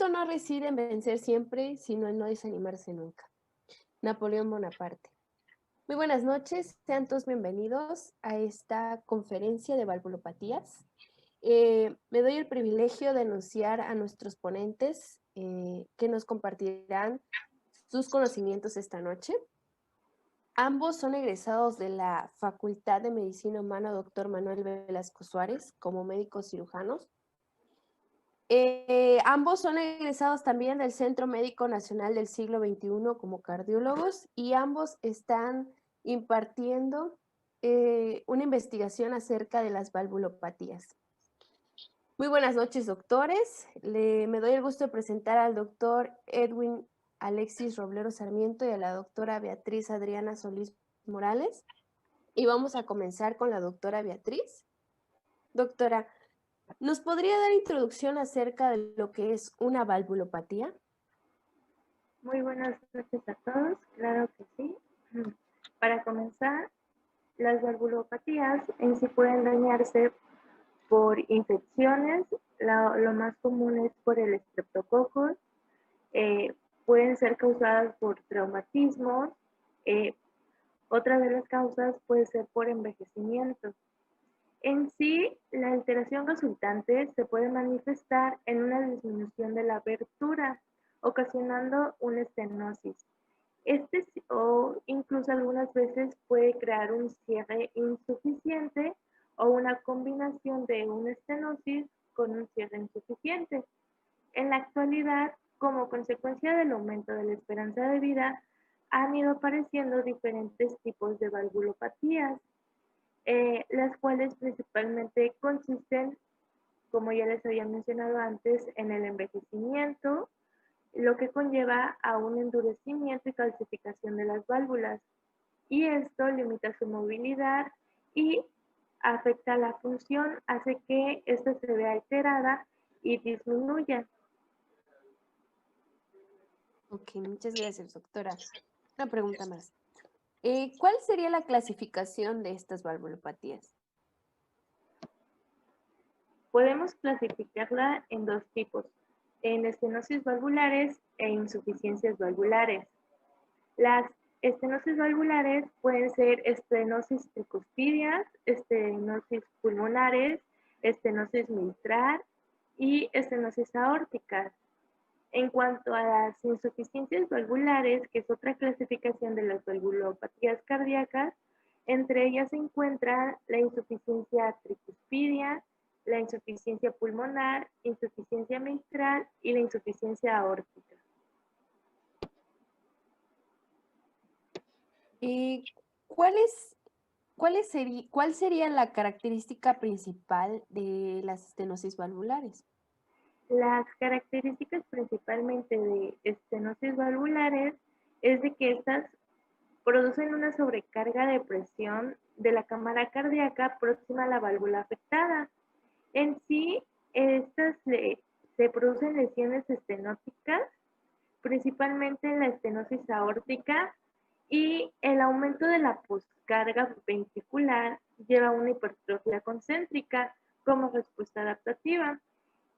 éxito no reside en vencer siempre, sino en no desanimarse nunca. Napoleón Bonaparte. Muy buenas noches, sean todos bienvenidos a esta conferencia de valvulopatías. Me doy el privilegio de anunciar a nuestros ponentes que nos compartirán sus conocimientos esta noche. Ambos son egresados de la Facultad de Medicina Humana Dr. Manuel Velasco Suárez como médicos cirujanos. Ambos son egresados también del Centro Médico Nacional del Siglo XXI como cardiólogos y ambos están impartiendo una investigación acerca de las valvulopatías. Muy buenas noches, doctores. Me doy el gusto de presentar al doctor Edwin Alexis Roblero Sarmiento y a la doctora Beatriz Adriana Solís Morales. Y vamos a comenzar con la doctora Beatriz. Doctora, ¿nos podría dar introducción acerca de lo que es una valvulopatía? Muy buenas noches a todos, claro que sí. Para comenzar, las valvulopatías en sí pueden dañarse por infecciones, lo más común es por el estreptococos, pueden ser causadas por traumatismos, otra de las causas puede ser por envejecimiento. En sí, la alteración resultante se puede manifestar en una disminución de la abertura, ocasionando una estenosis. O incluso algunas veces puede crear un cierre insuficiente o una combinación de una estenosis con un cierre insuficiente. En la actualidad, como consecuencia del aumento de la esperanza de vida, han ido apareciendo diferentes tipos de valvulopatías, las cuales principalmente consisten, como ya les había mencionado antes, en el envejecimiento, lo que conlleva a un endurecimiento y calcificación de las válvulas, y esto limita su movilidad y afecta la función, hace que ésta se vea alterada y disminuya. Ok, muchas gracias, doctora. Una pregunta más. ¿Cuál sería la clasificación de estas valvulopatías? Podemos clasificarla en dos tipos, en estenosis valvulares e insuficiencias valvulares. Las estenosis valvulares pueden ser estenosis tricuspidias, estenosis pulmonares, estenosis mitral y estenosis aórticas. En cuanto a las insuficiencias valvulares, que es otra clasificación de las valvulopatías cardíacas, entre ellas se encuentra la insuficiencia tricuspidia, la insuficiencia pulmonar, insuficiencia mitral y la insuficiencia aórtica. ¿Cuál sería la característica principal de las estenosis valvulares? Las características principalmente de estenosis valvulares es de que estas producen una sobrecarga de presión de la cámara cardíaca próxima a la válvula afectada. En sí, se producen lesiones estenóticas, principalmente la estenosis aórtica, y el aumento de la poscarga ventricular lleva a una hipertrofia concéntrica como respuesta adaptativa.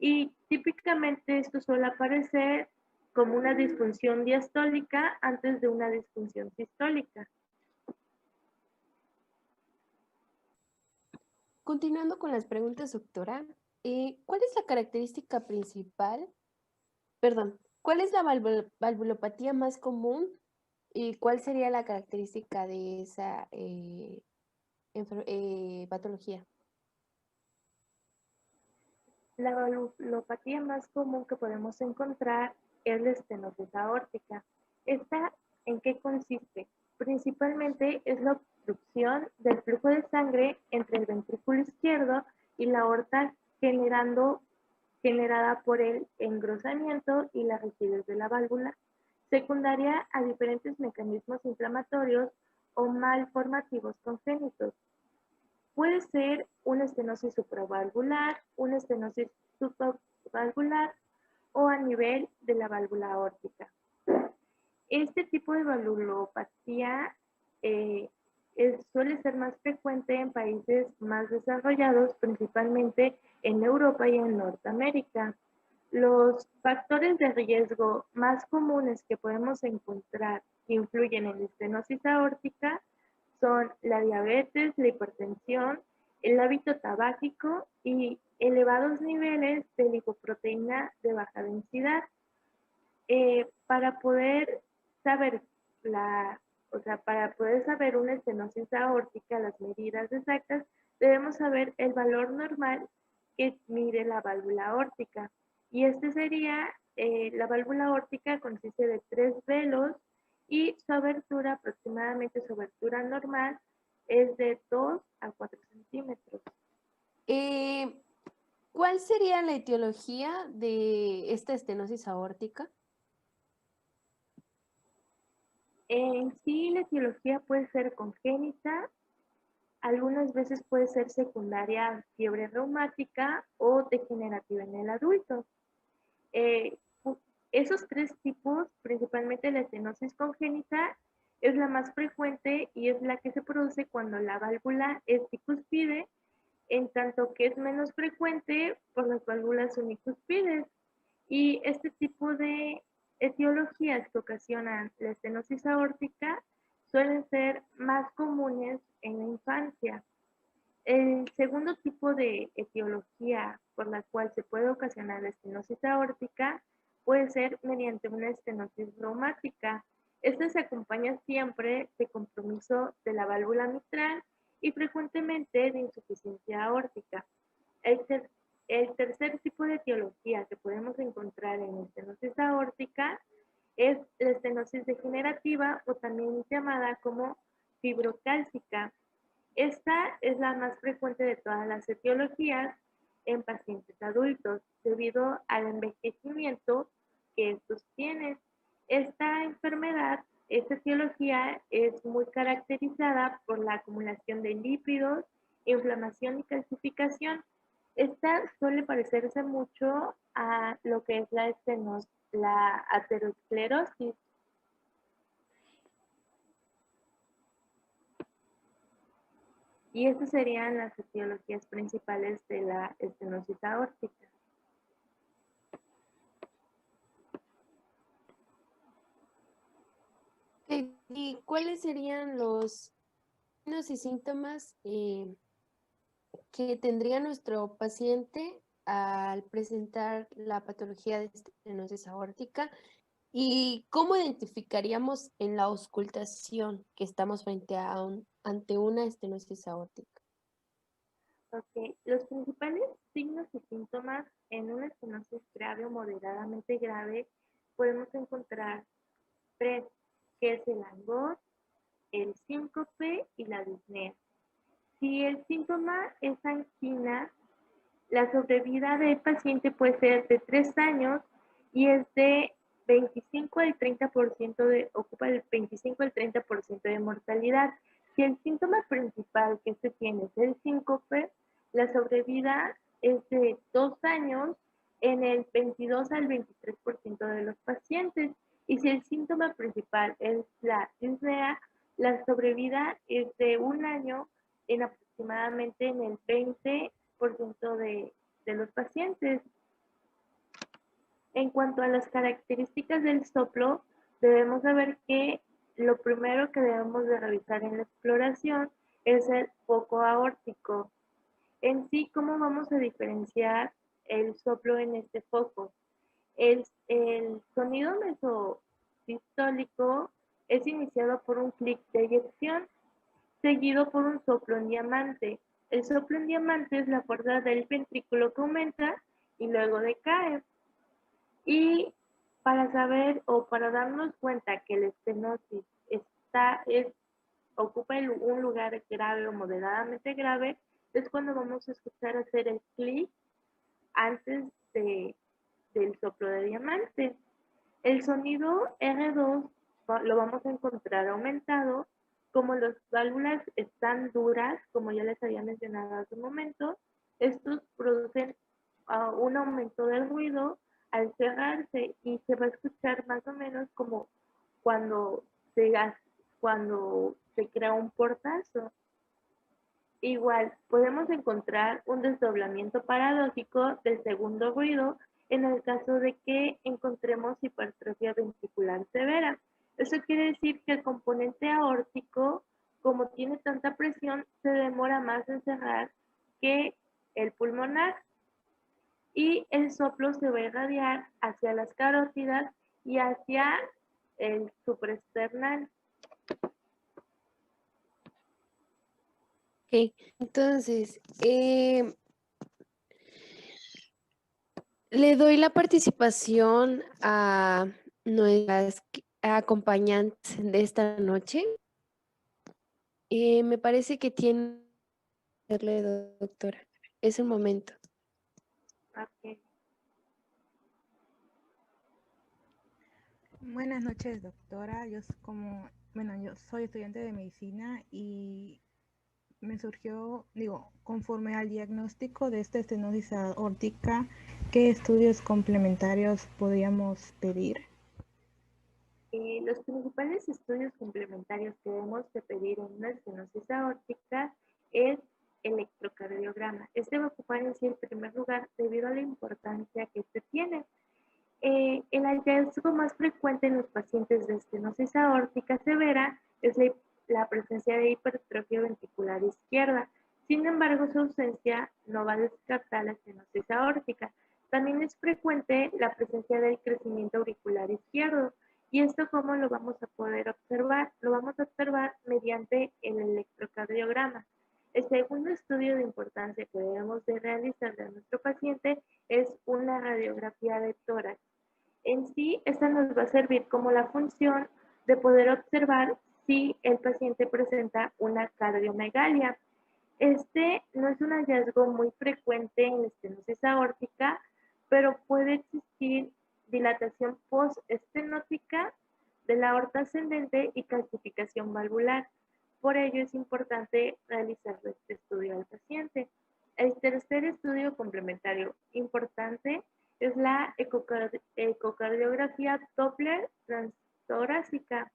Y típicamente esto suele aparecer como una disfunción diastólica antes de una disfunción sistólica. Continuando con las preguntas, doctora, ¿cuál es la característica principal? Perdón, ¿cuál es la valvulopatía más común y cuál sería la característica de esa patología? La valvulopatía más común que podemos encontrar es la estenosis aórtica. ¿Esta en qué consiste? Principalmente es la obstrucción del flujo de sangre entre el ventrículo izquierdo y la aorta generada por el engrosamiento y la rigidez de la válvula, secundaria a diferentes mecanismos inflamatorios o malformativos congénitos. Puede ser una estenosis supravalvular, una estenosis subvalvular o a nivel de la válvula aórtica. Este tipo de valvulopatía suele ser más frecuente en países más desarrollados, principalmente en Europa y en Norteamérica. Los factores de riesgo más comunes que podemos encontrar que influyen en la estenosis aórtica son la diabetes, la hipertensión, el hábito tabáquico y elevados niveles de lipoproteína de baja densidad. Para poder saber para poder saber una estenosis aórtica, las medidas exactas, debemos saber el valor normal que mide la válvula aórtica. Y este sería, la válvula aórtica consiste de 3 velos y su abertura, aproximadamente su abertura normal, es de 2 a 4 centímetros. ¿Cuál sería la etiología de esta estenosis aórtica? En sí, la etiología puede ser congénita, algunas veces puede ser secundaria a fiebre reumática o degenerativa en el adulto. Esos 3 tipos, principalmente la estenosis congénita, es la más frecuente y es la que se produce cuando la válvula es bicuspide, en tanto que es menos frecuente por las válvulas unicuspides. Y este tipo de etiologías que ocasionan la estenosis aórtica suelen ser más comunes en la infancia. El segundo tipo de etiología por la cual se puede ocasionar la estenosis aórtica puede ser mediante una estenosis reumática. Esta se acompaña siempre de compromiso de la válvula mitral y frecuentemente de insuficiencia aórtica. El, ter el tercer tipo de etiología que podemos encontrar en la estenosis aórtica es la estenosis degenerativa o también llamada como fibrocálcica. Esta es la más frecuente de todas las etiologías en pacientes adultos debido al envejecimiento que estos tienen. Esta enfermedad, esta etiología es muy caracterizada por la acumulación de lípidos, inflamación y calcificación. Esta suele parecerse mucho a lo que es la aterosclerosis. Y estas serían las etiologías principales de la estenosis aórtica. ¿Y cuáles serían los signos y síntomas que tendría nuestro paciente al presentar la patología de estenosis aórtica? ¿Y cómo identificaríamos en la auscultación que estamos ante una estenosis aórtica? Ok, los principales signos y síntomas en una estenosis grave o moderadamente grave podemos encontrar 3, que es el angor, el síncope y la disnea. Si el síntoma es angina, la sobrevida del paciente puede ser de 3 años y es de 25 al 30% ocupa el 25 al 30% de mortalidad. Si el síntoma principal que se tiene es el síncope, la sobrevida es de 2 años en el 22 al 23% de los pacientes. Y si el síntoma principal es la disnea, la sobrevida es de 1 año en aproximadamente en el 20% de los pacientes. En cuanto a las características del soplo, debemos saber que lo primero que debemos de revisar en la exploración es el foco aórtico. En sí, ¿cómo vamos a diferenciar el soplo en este foco? El sonido mesosistólico es iniciado por un clic de eyección, seguido por un soplo en diamante. El soplo en diamante es la fuerza del ventrículo que aumenta y luego decae. Y para saber o para darnos cuenta que la estenosis ocupa un lugar grave o moderadamente grave, es cuando vamos a escuchar hacer el clic antes del soplo de diamante. El sonido R2 lo vamos a encontrar aumentado, como las válvulas están duras, como ya les había mencionado hace un momento, estos producen un aumento del ruido al cerrarse y se va a escuchar más o menos como cuando se, cuando se crea un portazo. Igual, podemos encontrar un desdoblamiento paradójico del segundo ruido, en el caso de que encontremos hipertrofia ventricular severa. Eso quiere decir que el componente aórtico, como tiene tanta presión, se demora más en cerrar que el pulmonar y el soplo se va a irradiar hacia las carótidas y hacia el supraesternal. Ok, entonces, le doy la participación a nuestras acompañantes de esta noche. Me parece que tiene que hacerle, doctora. Es un momento. Okay. Buenas noches, doctora. Yo soy estudiante de medicina y me surgió, conforme al diagnóstico de esta estenosis aórtica, ¿qué estudios complementarios podríamos pedir? Los principales estudios complementarios que debemos de pedir en una estenosis aórtica es electrocardiograma. Este va a ocupar en sí el primer lugar debido a la importancia que este tiene. El hallazgo más frecuente en los pacientes de estenosis aórtica severa es la presencia de hipertrofia ventricular izquierda. Sin embargo, su ausencia no va a descartar la estenosis aórtica. También es frecuente la presencia del crecimiento auricular izquierdo. ¿Y esto cómo lo vamos a poder observar? Lo vamos a observar mediante el electrocardiograma. El segundo estudio de importancia que debemos de realizar de nuestro paciente es una radiografía de tórax. En sí, esta nos va a servir como la función de poder observar si el paciente presenta una cardiomegalia. Este no es un hallazgo muy frecuente en la estenosis aórtica, pero puede existir dilatación postestenótica de la aorta ascendente y calcificación valvular. Por ello es importante realizar este estudio al paciente. El tercer estudio complementario importante es la ecocardiografía Doppler transtorácica.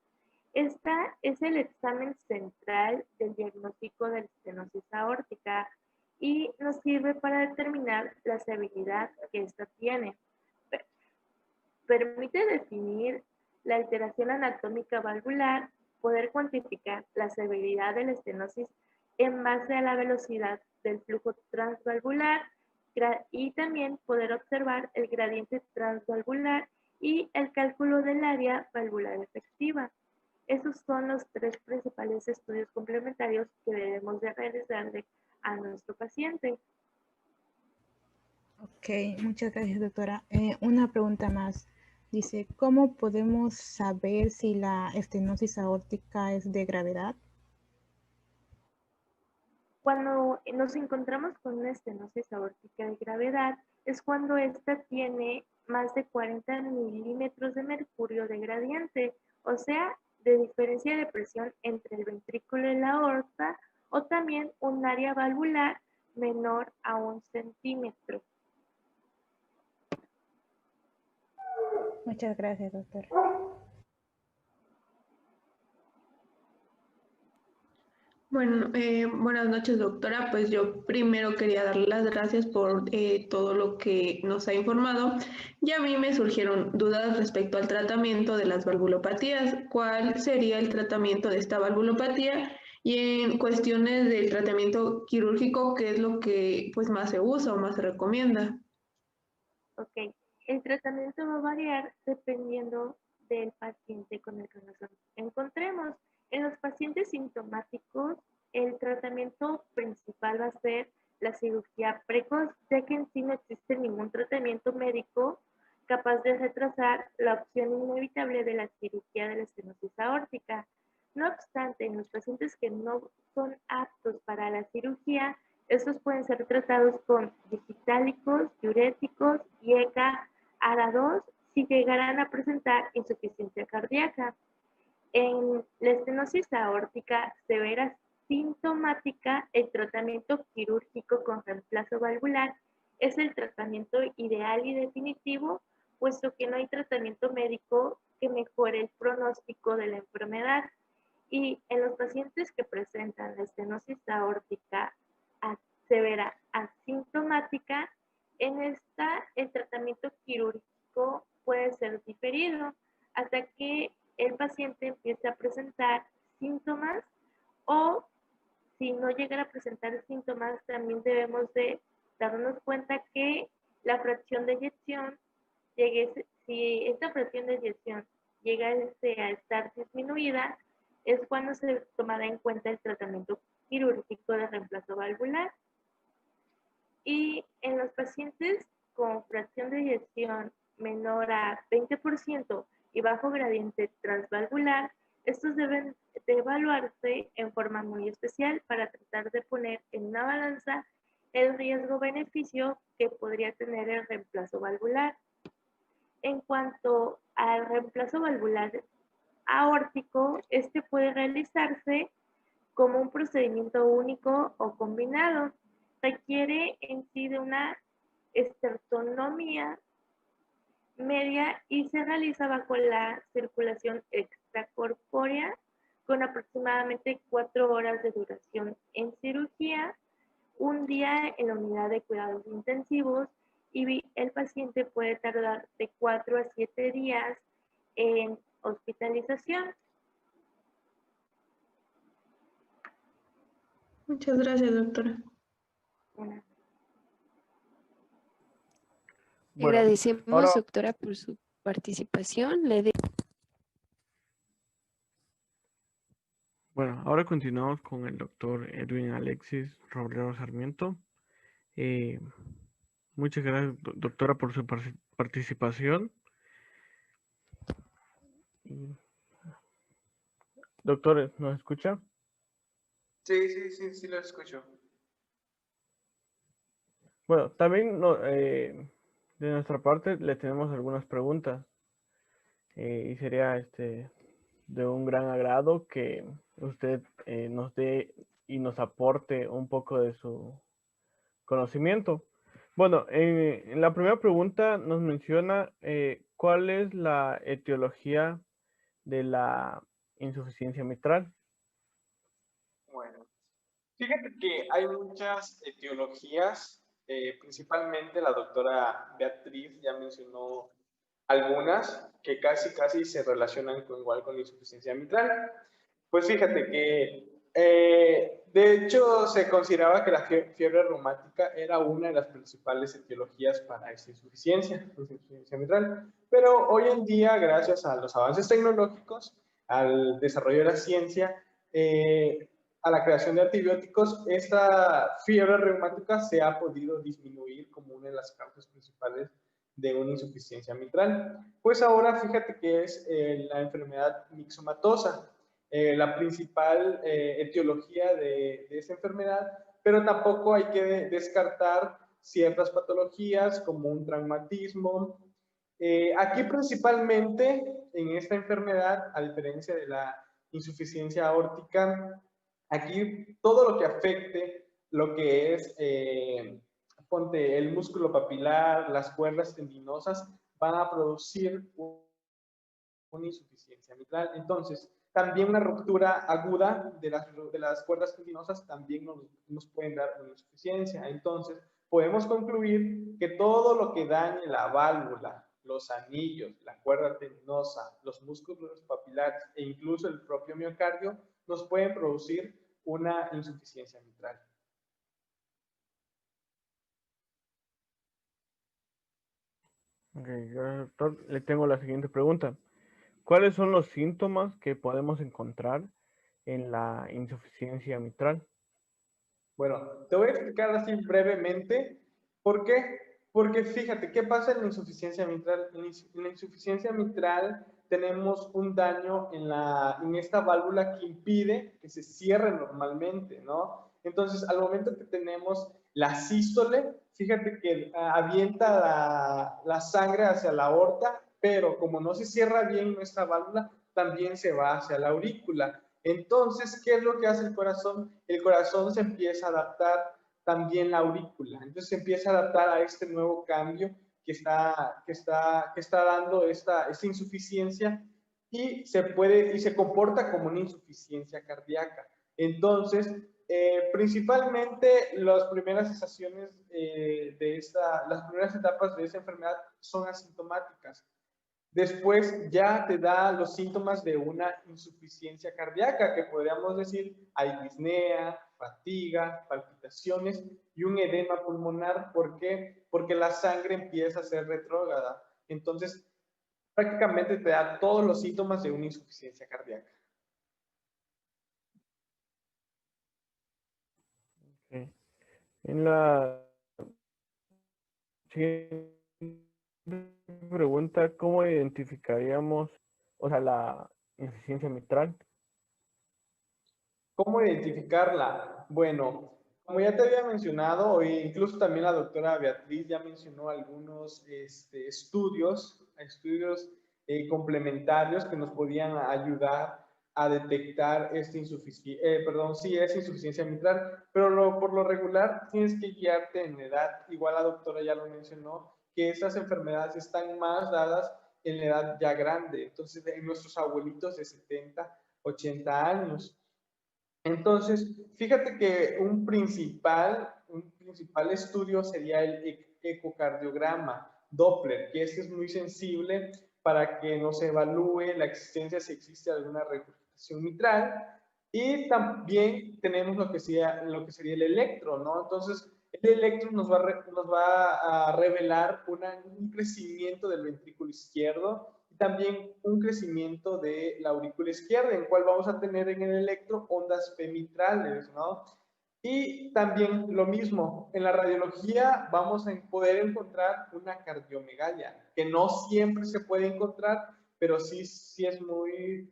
Esta es el examen central del diagnóstico de la estenosis aórtica y nos sirve para determinar la severidad que ésta tiene. Permite definir la alteración anatómica valvular, poder cuantificar la severidad de la estenosis en base a la velocidad del flujo transvalvular y también poder observar el gradiente transvalvular y el cálculo del área valvular efectiva. Esos son los tres principales estudios complementarios que debemos de realizarle a nuestro paciente. Ok, muchas gracias, doctora. Una pregunta más. Dice, ¿cómo podemos saber si la estenosis aórtica es de gravedad? Cuando nos encontramos con una estenosis aórtica de gravedad, es cuando ésta tiene más de 40 milímetros de mercurio de gradiente, o sea, de diferencia de presión entre el ventrículo y la aorta, o también un área valvular menor a 1 centímetro. Muchas gracias, doctora. Bueno, buenas noches, doctora. Pues yo primero quería darle las gracias por todo lo que nos ha informado. Y a mí me surgieron dudas respecto al tratamiento de las valvulopatías. ¿Cuál sería el tratamiento de esta valvulopatía? Y en cuestiones del tratamiento quirúrgico, ¿qué es lo que pues más se usa o más se recomienda? Ok, el tratamiento va a variar dependiendo del paciente con el que nos encontremos. En los pacientes sintomáticos, el tratamiento principal va a ser la cirugía precoz, ya que en sí no existe ningún tratamiento médico capaz de retrasar la opción inevitable de la cirugía de la estenosis aórtica. No obstante, en los pacientes que no son aptos para la cirugía, estos pueden ser tratados con digitálicos, diuréticos y ECA ARA2 si llegaran a presentar insuficiencia cardíaca. En la estenosis aórtica severa sintomática, el tratamiento quirúrgico con reemplazo valvular es el tratamiento ideal y definitivo, puesto que no hay tratamiento médico que mejore el pronóstico de la enfermedad. Y en los pacientes que presentan la estenosis aórtica severa asintomática, En esta, el tratamiento quirúrgico puede ser diferido hasta que el paciente empiece a presentar síntomas o si no llegara a presentar síntomas, también debemos de darnos cuenta que la fracción de eyección si esta fracción de eyección llega a estar disminuida, es cuando se tomará en cuenta el tratamiento quirúrgico de reemplazo valvular. Y en los pacientes con fracción de eyección menor a 20% y bajo gradiente transvalvular, estos deben de evaluarse en forma muy especial para tratar de poner en una balanza el riesgo-beneficio que podría tener el reemplazo valvular. En cuanto al reemplazo valvular aórtico, este puede realizarse como un procedimiento único o combinado. Requiere en sí de una estertonomía media y se realiza bajo la circulación extracorpórea con aproximadamente 4 horas de duración en cirugía, un día en la unidad de cuidados intensivos y el paciente puede tardar de 4 a 7 días en hospitalización. Muchas gracias, doctora. Bueno, Bueno, Agradecemos, ahora, doctora, por su participación. ahora continuamos con el doctor Edwin Alexis Robledo Sarmiento. Muchas gracias, doctora, por su participación. Doctor, ¿nos escucha? Sí, lo escucho. Bueno, también de nuestra parte le tenemos algunas preguntas y sería de un gran agrado que usted nos dé y nos aporte un poco de su conocimiento. Bueno, en la primera pregunta nos menciona cuál es la etiología de la insuficiencia mitral. Bueno, fíjate que hay muchas etiologías, principalmente la doctora Beatriz ya mencionó algunas que casi se relacionan igual con la insuficiencia mitral. Pues fíjate que de hecho se consideraba que la fiebre reumática era una de las principales etiologías para esta insuficiencia mitral, pero hoy en día, gracias a los avances tecnológicos, al desarrollo de la ciencia, a la creación de antibióticos, esta fiebre reumática se ha podido disminuir como una de las causas principales de una insuficiencia mitral. Pues ahora fíjate que es la enfermedad mixomatosa, la principal etiología de esa enfermedad, pero tampoco hay que descartar ciertas patologías como un traumatismo. Aquí principalmente en esta enfermedad, a diferencia de la insuficiencia aórtica, aquí todo lo que afecte lo que es ponte el músculo papilar, las cuerdas tendinosas, van a producir una insuficiencia mitral. Entonces, también una ruptura aguda de las cuerdas tendinosas también nos pueden dar una insuficiencia. Entonces, podemos concluir que todo lo que dañe la válvula, los anillos, la cuerda tendinosa, los músculos papilares e incluso el propio miocardio, nos pueden producir una insuficiencia mitral. Ok, doctor, le tengo la siguiente pregunta. ¿Cuáles son los síntomas que podemos encontrar en la insuficiencia mitral? Bueno, te voy a explicar así brevemente. ¿Por qué? Porque fíjate, ¿qué pasa en la insuficiencia mitral? En la insuficiencia mitral tenemos un daño en esta válvula que impide que se cierre normalmente, ¿no? Entonces, al momento que tenemos la sístole, fíjate que avienta la sangre hacia la aorta, pero como no se cierra bien nuestra válvula, también se va hacia la aurícula. Entonces, ¿qué es lo que hace el corazón? El corazón se empieza a adaptar también la aurícula. Entonces se empieza a adaptar a este nuevo cambio que está dando esta insuficiencia y se comporta como una insuficiencia cardíaca. Entonces, Principalmente las primeras sensaciones las primeras etapas de esa enfermedad son asintomáticas. Después ya te da los síntomas de una insuficiencia cardíaca, que podríamos decir hay disnea, fatiga, palpitaciones y un edema pulmonar. ¿Por qué? Porque la sangre empieza a ser retrógrada. Entonces, prácticamente te da todos los síntomas de una insuficiencia cardíaca. Okay. En la siguiente pregunta, ¿cómo identificaríamos, o sea, la insuficiencia mitral? ¿Cómo identificarla? Bueno, como ya te había mencionado, e incluso también la doctora Beatriz ya mencionó algunos estudios complementarios que nos podían ayudar a detectar esa insuficiencia mitral, pero por lo regular tienes que guiarte en edad. Igual la doctora ya lo mencionó, que esas enfermedades están más dadas en la edad ya grande, entonces en nuestros abuelitos de 70, 80 años. Entonces, fíjate que un principal estudio sería el ecocardiograma Doppler, que este es muy sensible para que nos evalúe la existencia, si existe alguna regurgitación mitral. Y también tenemos lo que sería el electro, ¿no? Entonces, el electro nos va a revelar un crecimiento del ventrículo izquierdo, también un crecimiento de la aurícula izquierda, en cual vamos a tener en el electro ondas femitrales, ¿no? Y también lo mismo, en la radiología vamos a poder encontrar una cardiomegalia, que no siempre se puede encontrar, pero sí es muy,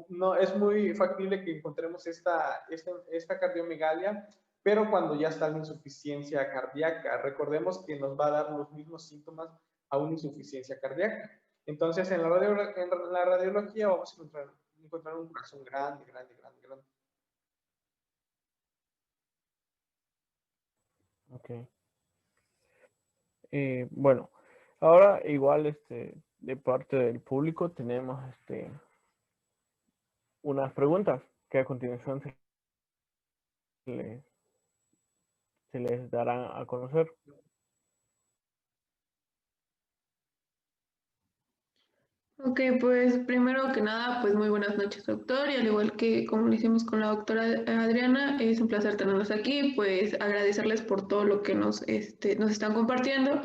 no, es muy factible que encontremos esta cardiomegalia, pero cuando ya está la insuficiencia cardíaca. Recordemos que nos va a dar los mismos síntomas a una insuficiencia cardíaca. Entonces, en la radiología vamos a encontrar un corazón grande, grande, grande, grande. Ok. Bueno, ahora igual de parte del público tenemos unas preguntas que a continuación se les dará a conocer. Ok, pues primero que nada, pues muy buenas noches, doctor, y al igual que como lo hicimos con la doctora Adriana, es un placer tenerlos aquí, pues agradecerles por todo lo que nos están compartiendo.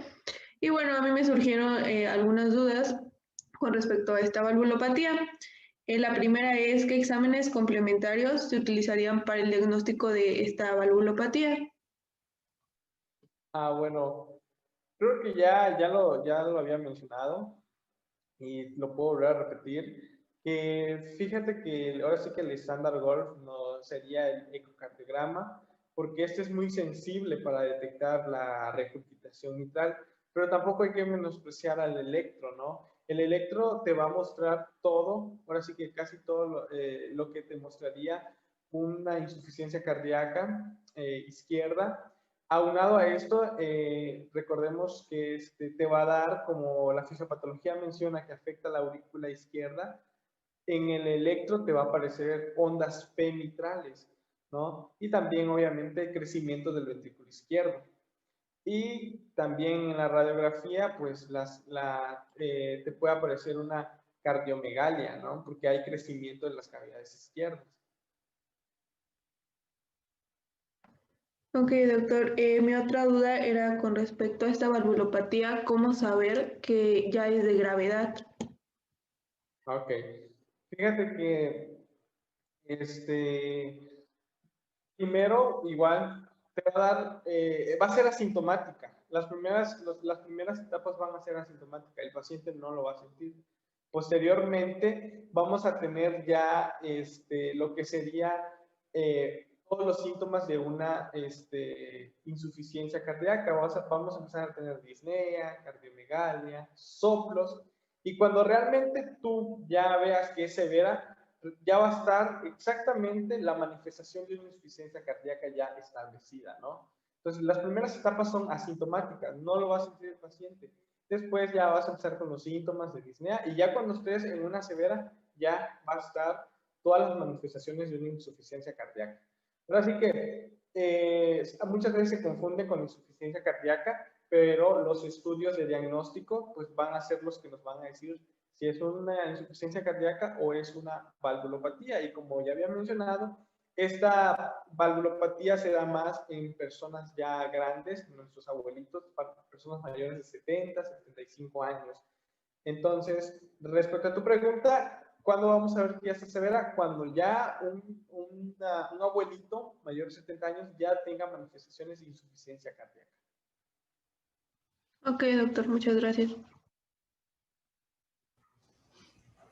Y bueno, a mí me surgieron algunas dudas con respecto a esta valvulopatía. La primera es, ¿qué exámenes complementarios se utilizarían para el diagnóstico de esta valvulopatía? Bueno, creo que ya lo había mencionado y lo puedo volver a repetir, que fíjate que ahora sí que el estándar Golf no sería el ecocardiograma, porque este es muy sensible para detectar la regurgitación mitral, pero tampoco hay que menospreciar al electro, ¿no? El electro te va a mostrar todo, ahora sí que casi todo lo que te mostraría una insuficiencia cardíaca izquierda. Aunado a esto, recordemos que te va a dar, como la fisiopatología menciona, que afecta la aurícula izquierda, en el electro te va a aparecer ondas femitrales, ¿no? Y también, obviamente, crecimiento del ventrículo izquierdo. Y también en la radiografía, pues te puede aparecer una cardiomegalia, ¿no? Porque hay crecimiento en las cavidades izquierdas. Ok, doctor. Mi otra duda era con respecto a esta valvulopatía, ¿cómo saber que ya es de gravedad? Ok. Fíjate que primero, igual, te va a dar, va a ser asintomática. Las primeras etapas van a ser asintomáticas. El paciente no lo va a sentir. Posteriormente, vamos a tener ya lo que sería todos los síntomas de una insuficiencia cardíaca. Vamos a empezar a tener disnea, cardiomegalia, soplos. Y cuando realmente tú ya veas que es severa, ya va a estar exactamente la manifestación de una insuficiencia cardíaca ya establecida, ¿no? Entonces, las primeras etapas son asintomáticas, no lo va a sentir el paciente. Después ya vas a empezar con los síntomas de disnea y ya cuando estés en una severa, ya va a estar todas las manifestaciones de una insuficiencia cardíaca. Pero así que muchas veces se confunde con insuficiencia cardíaca, pero los estudios de diagnóstico pues van a ser los que nos van a decir si es una insuficiencia cardíaca o es una valvulopatía. Y como ya había mencionado, esta valvulopatía se da más en personas ya grandes, nuestros abuelitos, personas mayores de 70, 75 años. Entonces, respecto a tu pregunta, ¿cuándo vamos a ver que ya está severa? Cuando ya un abuelito mayor de 70 años ya tenga manifestaciones de insuficiencia cardíaca. Ok, doctor, muchas gracias.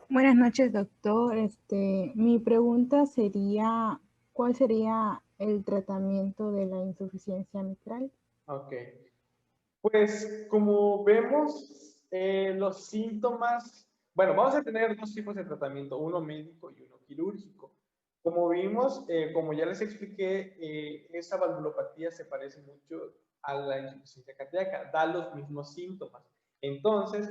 Buenas noches, doctor. Mi pregunta sería, ¿cuál sería el tratamiento de la insuficiencia mitral? Ok. Pues como vemos, los síntomas, bueno, vamos a tener dos tipos de tratamiento, uno médico y uno quirúrgico. Como vimos, como ya les expliqué, esa valvulopatía se parece mucho a la insuficiencia cardíaca, da los mismos síntomas. Entonces,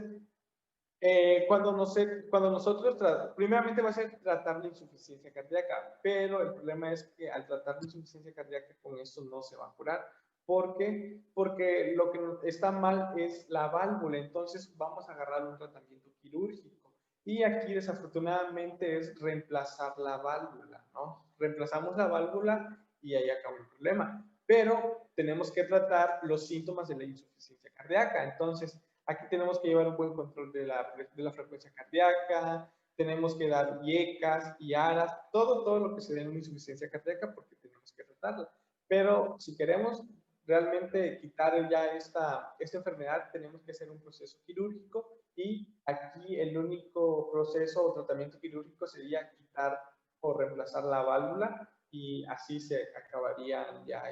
cuando nosotros, primeramente va a ser tratar la insuficiencia cardíaca, pero el problema es que al tratar la insuficiencia cardíaca con eso no se va a curar. ¿Por qué? Porque lo que está mal es la válvula, entonces vamos a agarrar un tratamiento quirúrgico. Y aquí desafortunadamente es reemplazar la válvula, ¿no? Reemplazamos la válvula y ahí acaba el problema. Pero tenemos que tratar los síntomas de la insuficiencia cardíaca. Entonces, aquí tenemos que llevar un buen control de la frecuencia cardíaca, tenemos que dar IECAS y ARAS, todo lo que se dé en una insuficiencia cardíaca porque tenemos que tratarla. Pero si queremos realmente quitar ya esta enfermedad, tenemos que hacer un proceso quirúrgico y aquí el único proceso o tratamiento quirúrgico sería quitar o reemplazar la válvula y así se acabaría ya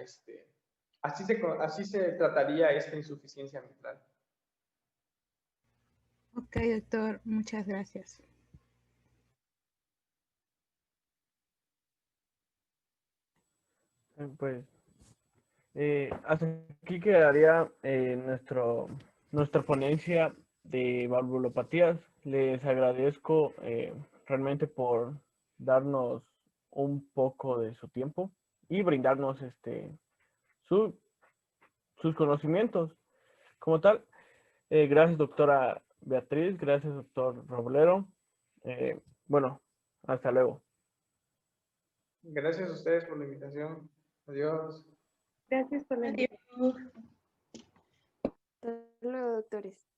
así se trataría esta insuficiencia mitral. Ok, doctor, muchas gracias. Pues hasta aquí quedaría nuestra ponencia de valvulopatías. Les agradezco realmente por darnos un poco de su tiempo y brindarnos sus conocimientos como tal. Gracias, doctora Beatriz. Gracias, doctor Roblero. Bueno, hasta luego. Gracias a ustedes por la invitación. Adiós. Gracias por la invitación. Adiós. Hasta luego, doctores.